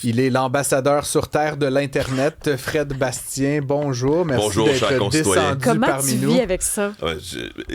Il est l'ambassadeur sur Terre de l'Internet, Fred Bastien. Bonjour, merci Bonjour, d'être descendu Comment parmi tu nous. vis avec ça? Ouais,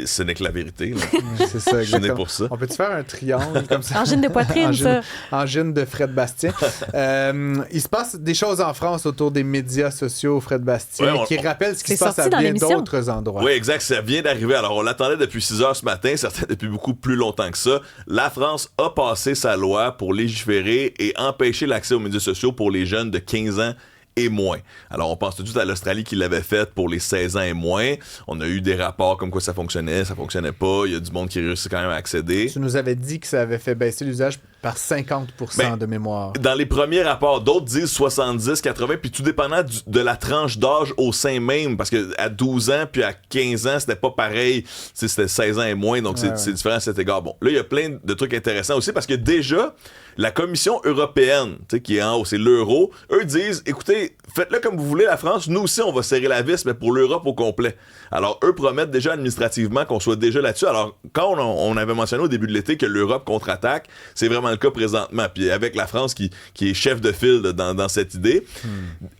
ce n'est que la vérité. C'est ça, Je suis né exactement. pour ça. On peut-tu faire un triangle comme ça? Angine de poitrine, ça. Angine de Fred Bastien. Il se passe des choses en France autour des médias sociaux, Fred Bastien, Ouais, qui rappellent ce qui C'est se passe à sorti dans bien l'émission. d'autres endroits. Oui, exact. Ça vient d'arriver. Alors, on l'attendait depuis 6 heures ce matin, certains depuis beaucoup plus longtemps que ça. La France a passé sa loi pour légiférer et empêcher l'accès aux médias sociaux pour les jeunes de 15 ans et moins. Alors, on pense tout de suite à l'Australie qui l'avait fait pour les 16 ans et moins. On a eu des rapports comme quoi ça fonctionnait pas. Il y a du monde qui réussit quand même à accéder. Tu nous avais dit que ça avait fait baisser l'usage par 50% de mémoire. Dans les premiers rapports, d'autres disent 70, 80, puis tout dépendant de la tranche d'âge au sein même, parce que à 12 ans puis à 15 ans, c'était pas pareil. C'était 16 ans et moins, donc c'est différent à cet égard. Bon, là, il y a plein de trucs intéressants aussi, parce que déjà, la Commission européenne, qui est en haut, c'est l'euro, eux disent, écoutez, faites-le comme vous voulez, la France, nous aussi, on va serrer la vis, mais pour l'Europe au complet. Alors, eux promettent déjà administrativement qu'on soit déjà là-dessus. Alors, quand on avait mentionné au début de l'été que l'Europe contre-attaque, c'est vraiment le cas présentement. Puis avec la France qui est chef de file dans cette idée,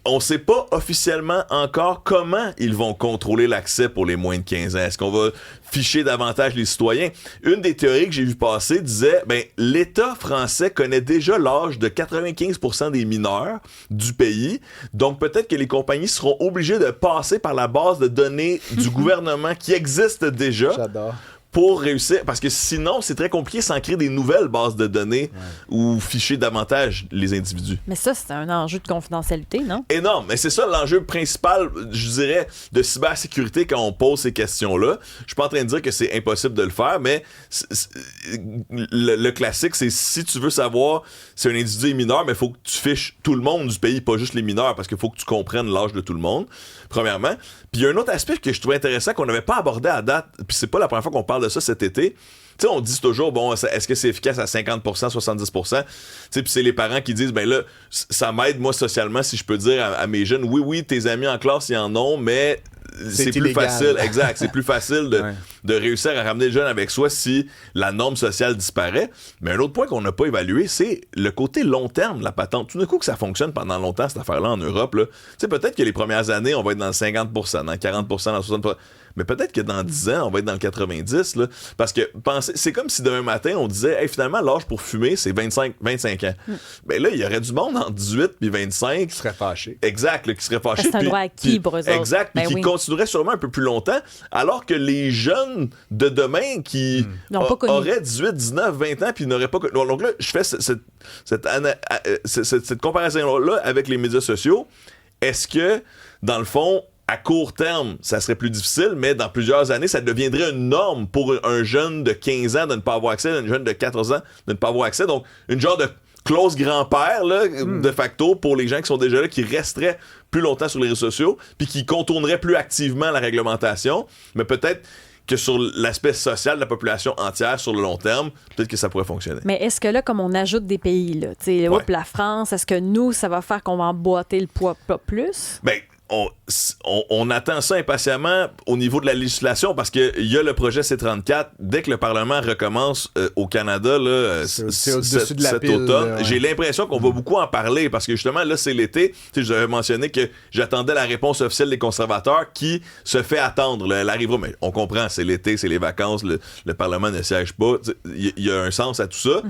on sait pas officiellement encore comment ils vont contrôler l'accès pour les moins de 15 ans. Est-ce qu'on va ficher davantage les citoyens? Une des théories que j'ai vu passer disait, l'État français connaît déjà l'âge de 95% des mineurs du pays, donc peut-être que les compagnies seront obligées de passer par la base de données du gouvernement qui existe déjà. J'adore. Pour réussir, parce que sinon, c'est très compliqué sans créer des nouvelles bases de données ou ficher davantage les individus. Mais ça, c'est un enjeu de confidentialité, non? Énorme, mais c'est ça l'enjeu principal, je dirais, de cybersécurité quand on pose ces questions-là. Je suis pas en train de dire que c'est impossible de le faire, mais le classique, c'est si tu veux savoir si un individu est mineur, mais il faut que tu fiches tout le monde du pays, pas juste les mineurs, parce qu'il faut que tu comprennes l'âge de tout le monde, premièrement. Puis il y a un autre aspect que je trouvais intéressant qu'on n'avait pas abordé à date, puis c'est pas la première fois qu'on parle de ça cet été. Tu sais, on dit toujours, bon, est-ce que c'est efficace à 50%, 70%? Tu sais, puis c'est les parents qui disent, là, ça m'aide, moi, socialement, si je peux dire à mes jeunes, oui, tes amis en classe, ils en ont, mais c'est plus illégal. facile, exact, c'est plus facile de réussir à ramener le jeune avec soi si la norme sociale disparaît. Mais un autre point qu'on n'a pas évalué, c'est le côté long terme de la patente. Tout d'un coup que ça fonctionne pendant longtemps, cette affaire-là, en Europe, là. Tu sais, peut-être que les premières années, on va être dans le 50%, dans le 40%, dans le 60%. Mais peut-être que dans 10 ans, on va être dans le 90, là. Parce que c'est comme si demain matin, on disait, hey, finalement, l'âge pour fumer, c'est 25 ans. Là, il y aurait du monde entre 18 et 25 Qui serait fâché. Exact, là, qui serait fâché. C'est un droit acquis pour eux autres. Exact, puis qui continuerait sûrement un peu plus longtemps, alors que les jeunes de demain qui auraient 18, 19, 20 ans, puis n'auraient pas... Donc là, je fais cette comparaison-là avec les médias sociaux. Est-ce que, dans le fond, à court terme, ça serait plus difficile, mais dans plusieurs années, ça deviendrait une norme pour un jeune de 15 ans de ne pas avoir accès, un jeune de 14 ans de ne pas avoir accès. Donc, une genre de clause grand-père, là, de facto, pour les gens qui sont déjà là, qui resteraient plus longtemps sur les réseaux sociaux, puis qui contourneraient plus activement la réglementation. Mais peut-être que sur l'aspect social de la population entière, sur le long terme, peut-être que ça pourrait fonctionner. Mais est-ce que là, comme on ajoute des pays, là, la France, est-ce que nous, ça va faire qu'on va emboîter le poids pas plus? On attend ça impatiemment au niveau de la législation parce qu'il y a le projet C-34. Dès que le Parlement recommence au Canada là, c'est au-dessus de la cet pile, automne, ouais. j'ai l'impression qu'on va beaucoup en parler parce que justement, là, c'est l'été. Je vous avais mentionné que j'attendais la réponse officielle des conservateurs qui se fait attendre. Là, elle arrivera, mais on comprend, c'est l'été, c'est les vacances, le Parlement ne siège pas. Il y a un sens à tout ça.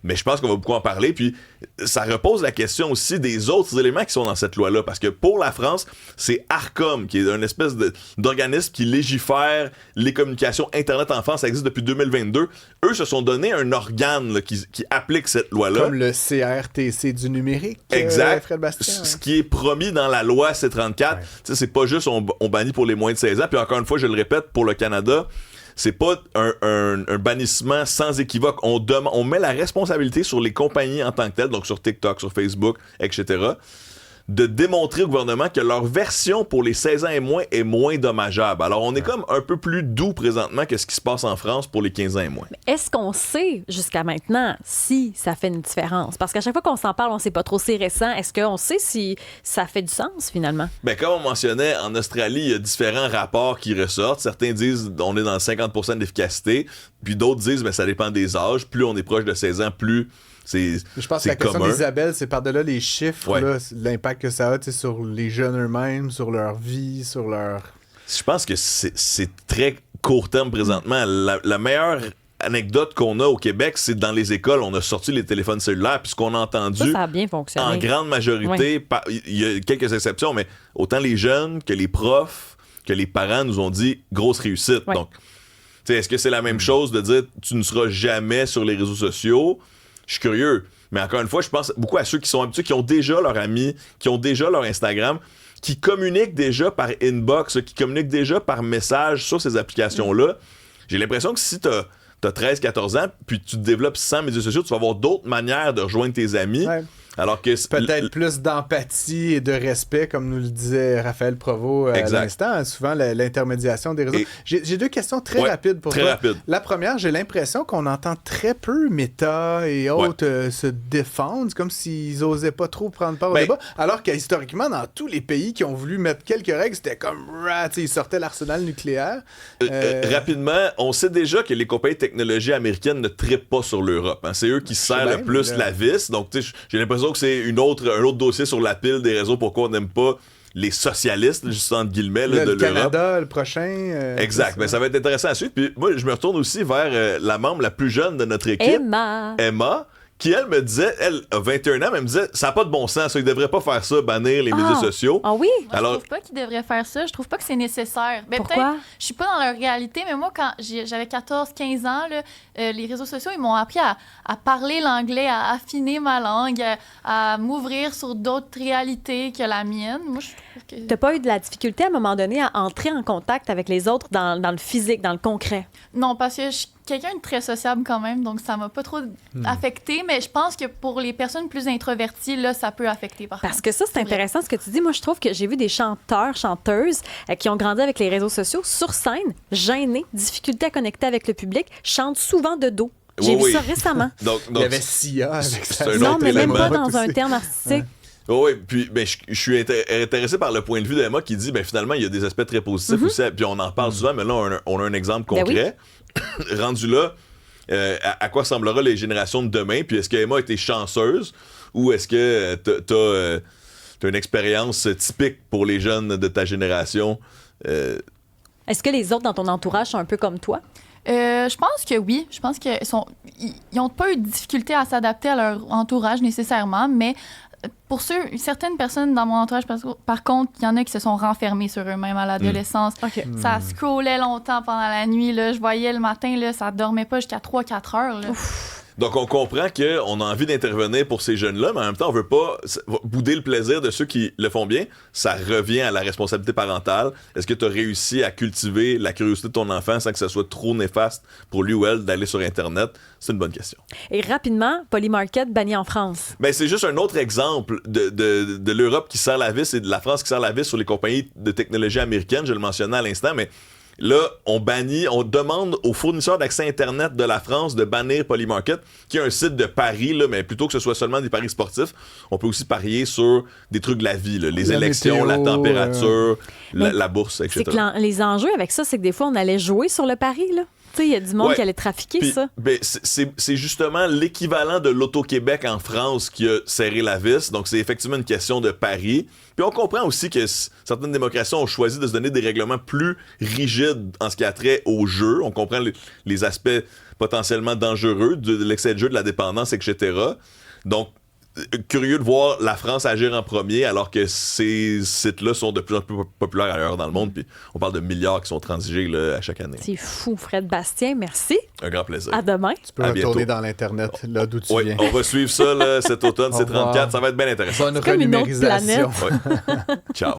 Mais je pense qu'on va beaucoup en parler. Puis ça repose la question aussi des autres éléments qui sont dans cette loi-là. Parce que pour la France, c'est Arcom, qui est une espèce d'organisme qui légifère les communications Internet en France. Ça existe depuis 2022. Eux se sont donné un organe là, qui applique cette loi-là. Comme le CRTC du numérique. Exact. Fred Bastien. Ce qui est promis dans la loi C-34. C'est pas juste on bannit pour les moins de 16 ans. Puis encore une fois, je le répète, pour le Canada, c'est pas un bannissement sans équivoque. On met la responsabilité sur les compagnies en tant que telles, donc sur TikTok, sur Facebook, etc., de démontrer au gouvernement que leur version pour les 16 ans et moins est moins dommageable. Alors, on est comme un peu plus doux présentement que ce qui se passe en France pour les 15 ans et moins. Mais est-ce qu'on sait jusqu'à maintenant si ça fait une différence? Parce qu'à chaque fois qu'on s'en parle, on sait pas trop, c'est récent. Est-ce qu'on sait si ça fait du sens, finalement? Comme on mentionnait, en Australie, il y a différents rapports qui ressortent. Certains disent on est dans le 50% d'efficacité, puis d'autres disent ça dépend des âges. Plus on est proche de 16 ans, plus Je pense que la question d'Isabelle, c'est par-delà les chiffres, là, l'impact que ça a sur les jeunes eux-mêmes, sur leur vie, sur leur... Je pense que c'est très court terme présentement. La meilleure anecdote qu'on a au Québec, c'est dans les écoles, on a sorti les téléphones cellulaires, puis ce qu'on a entendu, ça a bien fonctionné. En grande majorité, il y a quelques exceptions, mais autant les jeunes que les profs, que les parents nous ont dit grosse réussite. Ouais. Donc, est-ce que c'est la même chose de dire tu ne seras jamais sur les réseaux sociaux? Je suis curieux. Mais encore une fois, je pense beaucoup à ceux qui sont habitués, qui ont déjà leur ami, qui ont déjà leur Instagram, qui communiquent déjà par inbox, qui communiquent déjà par message sur ces applications-là. J'ai l'impression que si t'as 13-14 ans, puis tu te développes sans médias sociaux, tu vas avoir d'autres manières de rejoindre tes amis. Ouais. Alors que peut-être plus d'empathie et de respect, comme nous le disait Raphaël Provost à l'instant. Souvent, l'intermédiation des réseaux. J'ai deux questions très rapides pour toi. Rapide. La première, j'ai l'impression qu'on entend très peu Meta et autres se défendre, comme s'ils osaient pas trop prendre part au débat, alors que historiquement, dans tous les pays qui ont voulu mettre quelques règles, c'était comme ils sortaient l'arsenal nucléaire. Rapidement, on sait déjà que les compagnies de technologie américaines ne trippent pas sur l'Europe. Hein. C'est eux qui serrent le plus la vis. Donc, j'ai l'impression que c'est un autre dossier sur la pile des raisons pourquoi on n'aime pas les socialistes, juste entre guillemets, de l'Europe. Le Canada, le prochain. Exact. Ça va être intéressant à suivre. Puis moi, je me retourne aussi vers la membre la plus jeune de notre équipe. Emma, qui, elle, me disait, elle a 21 ans, mais elle me disait, ça n'a pas de bon sens, ça, ils devraient pas faire ça, bannir les médias sociaux. Ah oui? Moi, je trouve pas qu'ils devraient faire ça, je trouve pas que c'est nécessaire. Mais pourquoi? Peut-être, je suis pas dans leur réalité, mais moi, quand j'avais 14-15 ans, là, les réseaux sociaux, ils m'ont appris à parler l'anglais, à affiner ma langue, à m'ouvrir sur d'autres réalités que la mienne. Moi, je trouve que... T'as pas eu de la difficulté à un moment donné à entrer en contact avec les autres dans le physique, dans le concret? Non, parce que je suis quelqu'un de très sociable quand même, donc ça m'a pas trop affecté, mais je pense que pour les personnes plus introverties, là, ça peut affecter par contre. Parce que ça, c'est intéressant ce que tu dis. Moi, je trouve que j'ai vu des chanteurs, chanteuses qui ont grandi avec les réseaux sociaux sur scène, gênés, difficulté à connecter avec le public, chantent souvent de dos. J'ai vu ça récemment. Donc, il y avait Sia avec ça. Non, mais même pas dans un terme artistique. Oui, puis je suis intéressé par le point de vue d'Emma qui dit finalement, il y a des aspects très positifs aussi, puis on en parle souvent, mais là, on a un exemple concret. Rendu là, à quoi ressemblera les générations de demain, puis est-ce qu'Emma a été chanceuse ou est-ce que t'as une expérience typique pour les jeunes de ta génération? Est-ce que les autres dans ton entourage sont un peu comme toi? Je pense que oui. Je pense qu'ils n'ont pas eu de difficulté à s'adapter à leur entourage nécessairement, mais pour certaines personnes dans mon entourage, par contre, il y en a qui se sont renfermés sur eux-mêmes à l'adolescence. Ça scrollait longtemps pendant la nuit. Là. Je voyais le matin, là, ça dormait pas jusqu'à 3-4 heures. Là. Donc, on comprend qu'on a envie d'intervenir pour ces jeunes-là, mais en même temps, on veut pas bouder le plaisir de ceux qui le font bien. Ça revient à la responsabilité parentale. Est-ce que tu as réussi à cultiver la curiosité de ton enfant sans que ça soit trop néfaste pour lui ou elle d'aller sur Internet? C'est une bonne question. Et rapidement, Polymarket banni en France. Ben, c'est juste un autre exemple de l'Europe qui serre la vis et de la France qui serre la vis sur les compagnies de technologie américaines. Je le mentionnais à l'instant, mais là, on demande aux fournisseurs d'accès Internet de la France de bannir Polymarket, qui est un site de paris, là, mais plutôt que ce soit seulement des paris sportifs, on peut aussi parier sur des trucs de la vie, là, les élections, météo, la température, la bourse, etc. C'est que les enjeux avec ça, c'est que des fois, on allait jouer sur le pari, là. Il y a du monde qui allait trafiquer ça. Ben, c'est justement l'équivalent de l'Auto-Québec en France qui a serré la vis. Donc, c'est effectivement une question de pari. Puis on comprend aussi que certaines démocraties ont choisi de se donner des règlements plus rigides en ce qui a trait au jeu. On comprend les aspects potentiellement dangereux de l'excès de jeu, de la dépendance, etc. Donc, curieux de voir la France agir en premier alors que ces sites-là sont de plus en plus populaires ailleurs dans le monde. Puis on parle de milliards qui sont transigés là, à chaque année. C'est fou, Fred Bastien. Merci. Un grand plaisir. À demain. Tu peux retourner dans l'Internet, là d'où tu viens. On va suivre ça là, cet automne, c'est 34. Ça va être bien intéressant. Bonne renumérisation. Ciao.